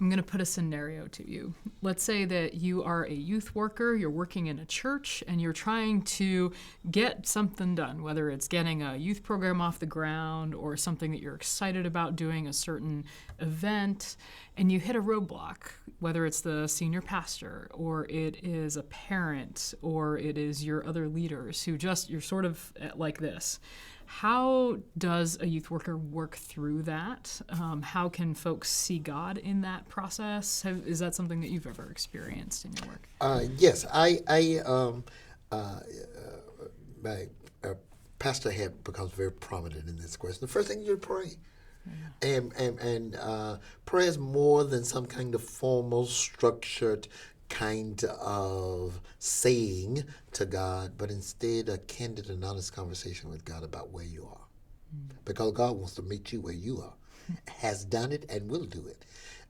I'm going to put a scenario to you. Let's say that you are a youth worker, you're working in a church, and you're trying to get something done, whether it's getting a youth program off the ground or something that you're excited about doing, a certain event, and you hit a roadblock, whether it's the senior pastor or it is a parent or it is your other leaders who you're sort of like this. How does a youth worker work through that? How can folks see God in that process? Is that something that you've ever experienced in your work? Yes, my pastor had becomes very prominent in this question. The first thing you pray. And prayer is more than some kind of formal, structured kind of saying to God, but instead a candid and honest conversation with God about where you are. Because God wants to meet you where you are, has done it and will do it.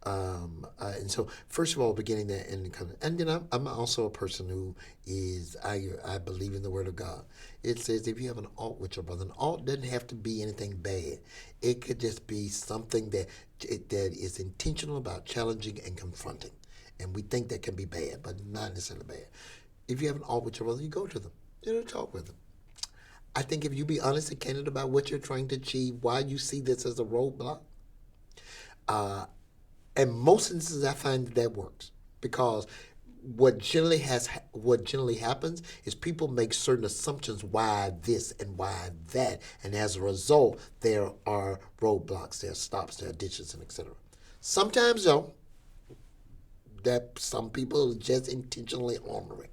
And so, first of all, beginning that and then I'm also a person who is, I believe in the Word of God. It says if you have an alt with your brother, an alt doesn't have to be anything bad. It could just be something that is intentional about challenging and confronting. And we think that can be bad, but not necessarily bad. If you have an alt with your brother, you go to them. Talk with them. I think if you be honest and candid about what you're trying to achieve, why you see this as a roadblock, and most instances I find that works, because what generally happens is people make certain assumptions why this and why that, and as a result there are roadblocks, there are stops, there are ditches, and etc. Sometimes though, that some people just intentionally honor it.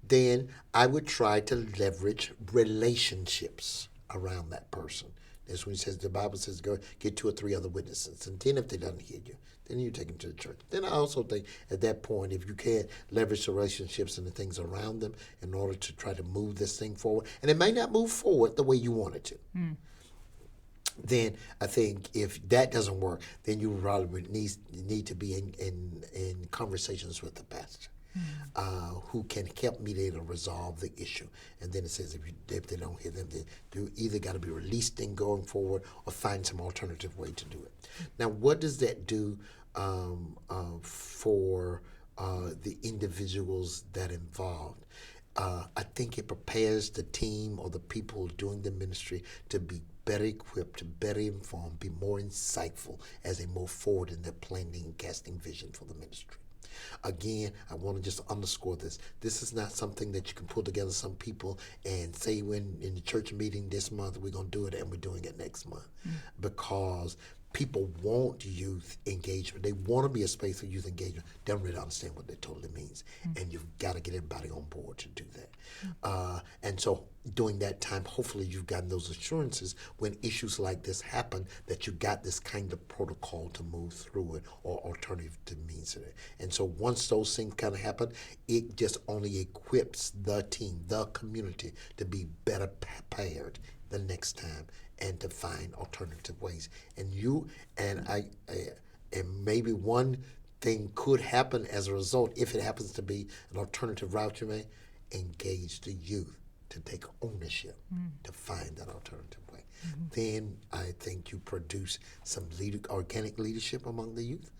Then I would try to leverage relationships around that person. That's when the Bible says, go get 2 or 3 other witnesses. And then if they don't hear you, then you take them to the church. Then I also think at that point, if you can't leverage the relationships and the things around them in order to try to move this thing forward, and it may not move forward the way you want it to, then I think if that doesn't work, then you probably need to be in conversations with the pastor. Who can help mediate or resolve the issue. And then it says if they don't hear them, they do either got to be released and going forward or find some alternative way to do it. Now, what does that do for the individuals that involved? I think it prepares the team or the people doing the ministry to be better equipped, better informed, be more insightful as they move forward in their planning and casting vision for the ministry. Again, I want to just underscore this. This is not something that you can pull together some people and say when in the church meeting this month we're going to do it and we're doing it next month. Because people want youth engagement. They want to be a space for youth engagement. They don't really understand what that totally means. And you've got to get everybody on board to do that. And so during that time, hopefully you've gotten those assurances when issues like this happen that you got this kind of protocol to move through it or alternative to means of it. And so once those things kind of happen, it just only equips the team, the community to be better prepared the next time and to find alternative ways. And and maybe one thing could happen as a result, if it happens to be an alternative route you may, engage the youth to take ownership to find that alternative way. Then I think you produce some organic leadership among the youth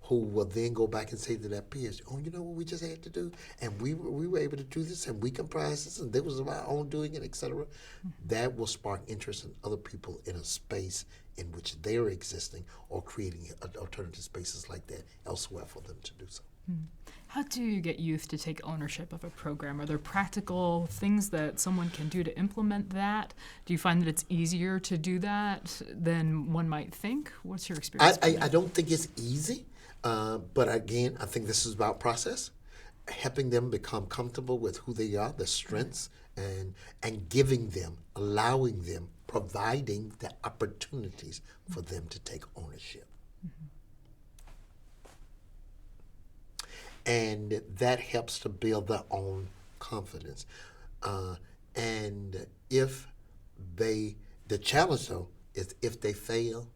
who will then go back and say to their peers, oh, you know what we just had to do? And we were able to do this, and we comprised this, and that was our own doing it, etc. That will spark interest in other people in a space in which they're existing or creating alternative spaces like that elsewhere for them to do so. How do you get youth to take ownership of a program? Are there practical things that someone can do to implement that? Do you find that it's easier to do that than one might think? What's your experience? I don't think it's easy, but again, I think this is about process, helping them become comfortable with who they are, their strengths, and giving them, allowing them, providing the opportunities for them to take ownership. And that helps to build their own confidence. And if the challenge though is if they fail,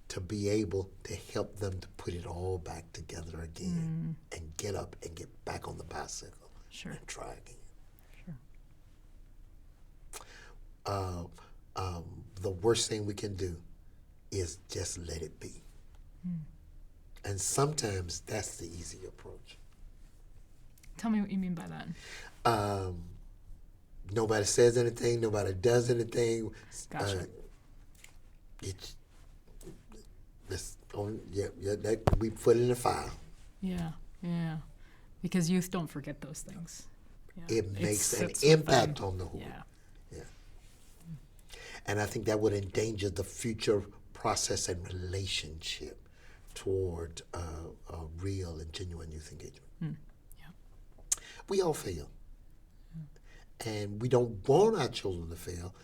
to be able to help them to put it all back together again and get up and get back on the bicycle and try again. The worst thing we can do is just let it be. And sometimes that's the easy approach. Tell me what you mean by that. Nobody says anything. Nobody does anything. Gotcha. That we put in the file. Yeah. Because youth don't forget those things. Yeah. It makes an sits with impact them. on the whole. Yeah. And I think that would endanger the future process and relationship toward a real and genuine youth engagement. We all fail. And we don't want our children to fail.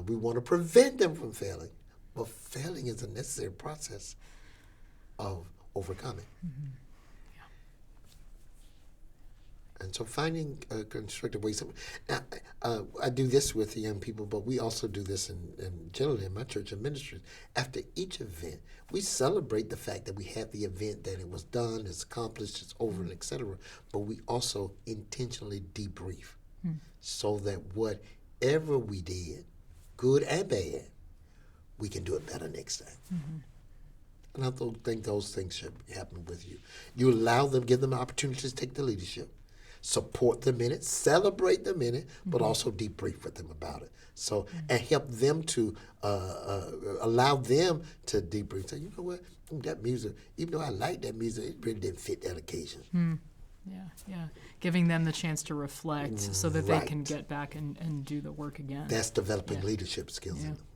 We want to prevent them from failing. But failing is a necessary process of overcoming. And so finding constructive ways. Now, I do this with the young people, but we also do this generally in my church and ministries. After each event, we celebrate the fact that we had the event, that it was done, it's accomplished, it's over, and et cetera. But we also intentionally debrief so that whatever we did, good and bad, we can do it better next time. And I think those things should happen with you. You allow them, give them opportunities to take the leadership. Support them in it, celebrate them in it, but also debrief with them about it. So, and help them to allow them to debrief. Say, you know what, that music, even though I like that music, it really didn't fit that occasion. Yeah. Giving them the chance to reflect so that they can get back and do the work again. That's developing leadership skills in them.